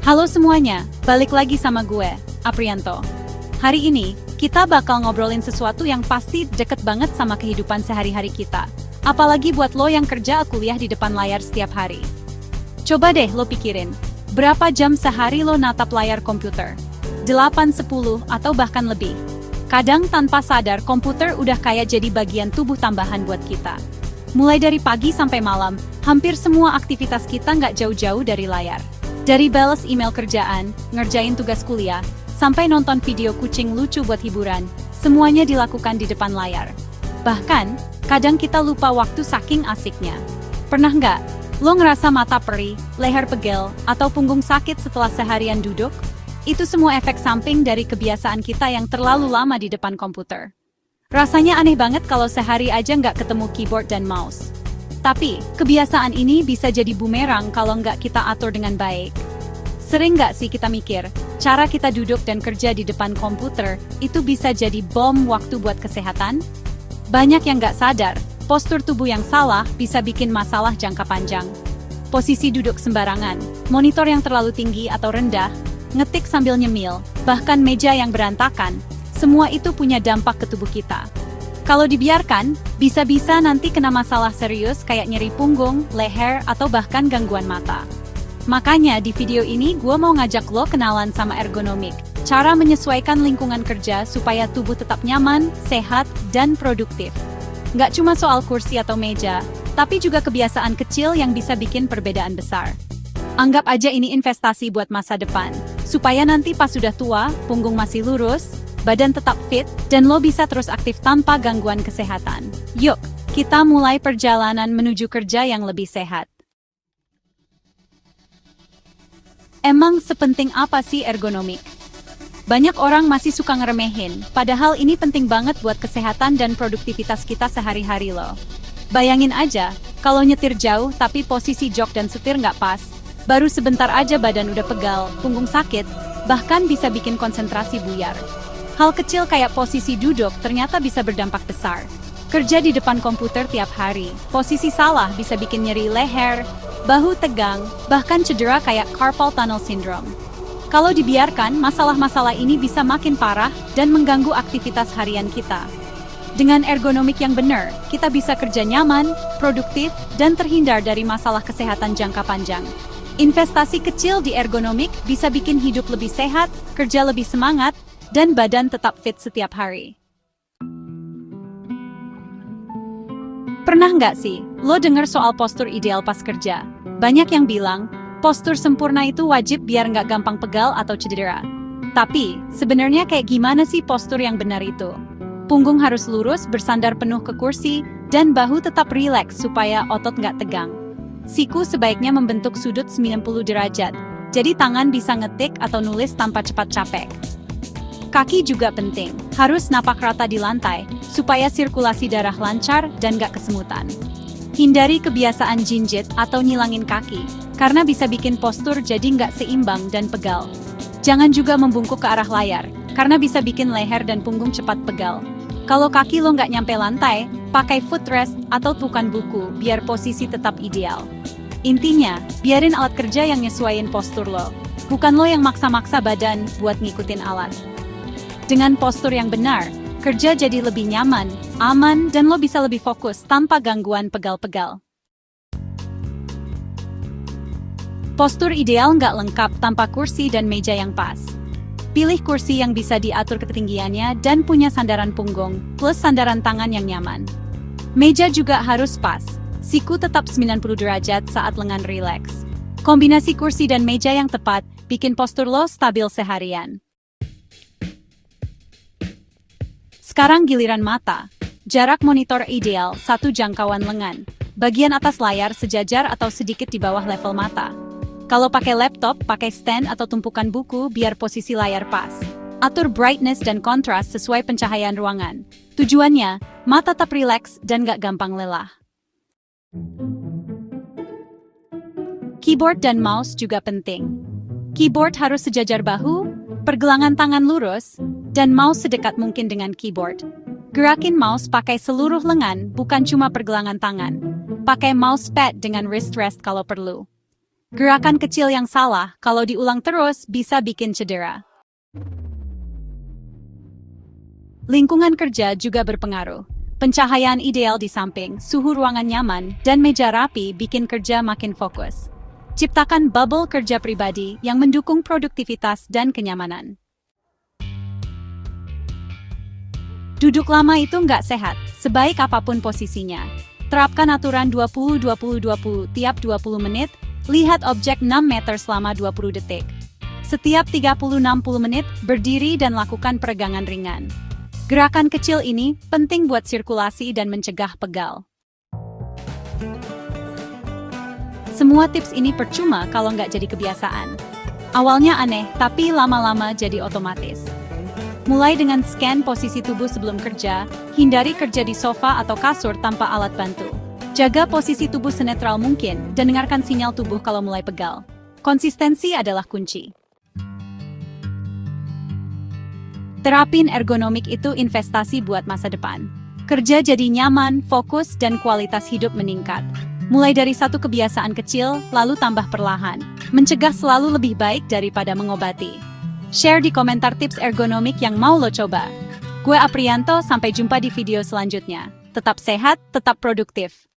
Halo semuanya, balik lagi sama gue, Aprianto. Hari ini, kita bakal ngobrolin sesuatu yang pasti deket banget sama kehidupan sehari-hari kita. Apalagi buat lo yang kerja kuliah di depan layar setiap hari. Coba deh lo pikirin, berapa jam sehari lo natap layar komputer? 8, 10, atau bahkan lebih. Kadang tanpa sadar komputer udah kayak jadi bagian tubuh tambahan buat kita. Mulai dari pagi sampai malam, hampir semua aktivitas kita nggak jauh-jauh dari layar. Dari bales email kerjaan, ngerjain tugas kuliah, sampai nonton video kucing lucu buat hiburan, semuanya dilakukan di depan layar. Bahkan, kadang kita lupa waktu saking asiknya. Pernah nggak? Lo ngerasa mata perih, leher pegel, atau punggung sakit setelah seharian duduk? Itu semua efek samping dari kebiasaan kita yang terlalu lama di depan komputer. Rasanya aneh banget kalau sehari aja nggak ketemu keyboard dan mouse. Tapi, kebiasaan ini bisa jadi bumerang kalau nggak kita atur dengan baik. Sering nggak sih kita mikir, cara kita duduk dan kerja di depan komputer itu bisa jadi bom waktu buat kesehatan? Banyak yang nggak sadar, postur tubuh yang salah bisa bikin masalah jangka panjang. Posisi duduk sembarangan, monitor yang terlalu tinggi atau rendah, ngetik sambil nyemil, bahkan meja yang berantakan, semua itu punya dampak ke tubuh kita. Kalau dibiarkan, bisa-bisa nanti kena masalah serius kayak nyeri punggung, leher, atau bahkan gangguan mata. Makanya di video ini gue mau ngajak lo kenalan sama ergonomik, cara menyesuaikan lingkungan kerja supaya tubuh tetap nyaman, sehat, dan produktif. Nggak cuma soal kursi atau meja, tapi juga kebiasaan kecil yang bisa bikin perbedaan besar. Anggap aja ini investasi buat masa depan, supaya nanti pas sudah tua, punggung masih lurus, badan tetap fit, dan lo bisa terus aktif tanpa gangguan kesehatan. Yuk, kita mulai perjalanan menuju kerja yang lebih sehat. Emang sepenting apa sih ergonomik? Banyak orang masih suka ngeremehin, padahal ini penting banget buat kesehatan dan produktivitas kita sehari-hari loh. Bayangin aja, kalau nyetir jauh tapi posisi jok dan setir nggak pas, baru sebentar aja badan udah pegal, punggung sakit, bahkan bisa bikin konsentrasi buyar. Hal kecil kayak posisi duduk ternyata bisa berdampak besar. Kerja di depan komputer tiap hari, posisi salah bisa bikin nyeri leher, bahu tegang, bahkan cedera kayak carpal tunnel syndrome. Kalau dibiarkan, masalah-masalah ini bisa makin parah dan mengganggu aktivitas harian kita. Dengan ergonomik yang benar, kita bisa kerja nyaman, produktif, dan terhindar dari masalah kesehatan jangka panjang. Investasi kecil di ergonomik bisa bikin hidup lebih sehat, kerja lebih semangat, dan badan tetap fit setiap hari. Pernah nggak sih, lo denger soal postur ideal pas kerja? Banyak yang bilang, postur sempurna itu wajib biar nggak gampang pegal atau cedera. Tapi, sebenarnya kayak gimana sih postur yang benar itu? Punggung harus lurus, bersandar penuh ke kursi, dan bahu tetap rileks supaya otot nggak tegang. Siku sebaiknya membentuk sudut 90 derajat, jadi tangan bisa ngetik atau nulis tanpa cepat capek. Kaki juga penting, harus napak rata di lantai, supaya sirkulasi darah lancar dan gak kesemutan. Hindari kebiasaan jinjit atau nyilangin kaki, karena bisa bikin postur jadi gak seimbang dan pegal. Jangan juga membungkuk ke arah layar, karena bisa bikin leher dan punggung cepat pegal. Kalau kaki lo gak nyampe lantai, pakai footrest atau tukan buku, biar posisi tetap ideal. Intinya, biarin alat kerja yang nyesuaiin postur lo, bukan lo yang maksa-maksa badan buat ngikutin alat. Dengan postur yang benar, kerja jadi lebih nyaman, aman, dan lo bisa lebih fokus tanpa gangguan pegal-pegal. Postur ideal nggak lengkap tanpa kursi dan meja yang pas. Pilih kursi yang bisa diatur ketinggiannya dan punya sandaran punggung, plus sandaran tangan yang nyaman. Meja juga harus pas, siku tetap 90 derajat saat lengan rileks. Kombinasi kursi dan meja yang tepat bikin postur lo stabil seharian. Sekarang giliran mata. Jarak monitor ideal, 1 jangkauan lengan. Bagian atas layar sejajar atau sedikit di bawah level mata. Kalau pakai laptop, pakai stand atau tumpukan buku biar posisi layar pas. Atur brightness dan kontras sesuai pencahayaan ruangan. Tujuannya, mata tetap rileks dan gak gampang lelah. Keyboard dan mouse juga penting. Keyboard harus sejajar bahu, pergelangan tangan lurus, dan mouse sedekat mungkin dengan keyboard. Gerakin mouse pakai seluruh lengan, bukan cuma pergelangan tangan. Pakai mousepad dengan wrist rest kalau perlu. Gerakan kecil yang salah, kalau diulang terus, bisa bikin cedera. Lingkungan kerja juga berpengaruh. Pencahayaan ideal di samping, suhu ruangan nyaman, dan meja rapi bikin kerja makin fokus. Ciptakan bubble kerja pribadi yang mendukung produktivitas dan kenyamanan. Duduk lama itu nggak sehat, sebaik apapun posisinya. Terapkan aturan 20-20-20 tiap 20 menit, lihat objek 6 meter selama 20 detik. Setiap 30-60 menit, berdiri dan lakukan peregangan ringan. Gerakan kecil ini penting buat sirkulasi dan mencegah pegal. Semua tips ini percuma kalau nggak jadi kebiasaan. Awalnya aneh, tapi lama-lama jadi otomatis. Mulai dengan scan posisi tubuh sebelum kerja, hindari kerja di sofa atau kasur tanpa alat bantu. Jaga posisi tubuh senetral mungkin dan dengarkan sinyal tubuh kalau mulai pegal. Konsistensi adalah kunci. Terapin ergonomik itu investasi buat masa depan. Kerja jadi nyaman, fokus, dan kualitas hidup meningkat. Mulai dari satu kebiasaan kecil, lalu tambah perlahan. Mencegah selalu lebih baik daripada mengobati. Share di komentar tips ergonomik yang mau lo coba. Gue Aprianto, sampai jumpa di video selanjutnya. Tetap sehat, tetap produktif.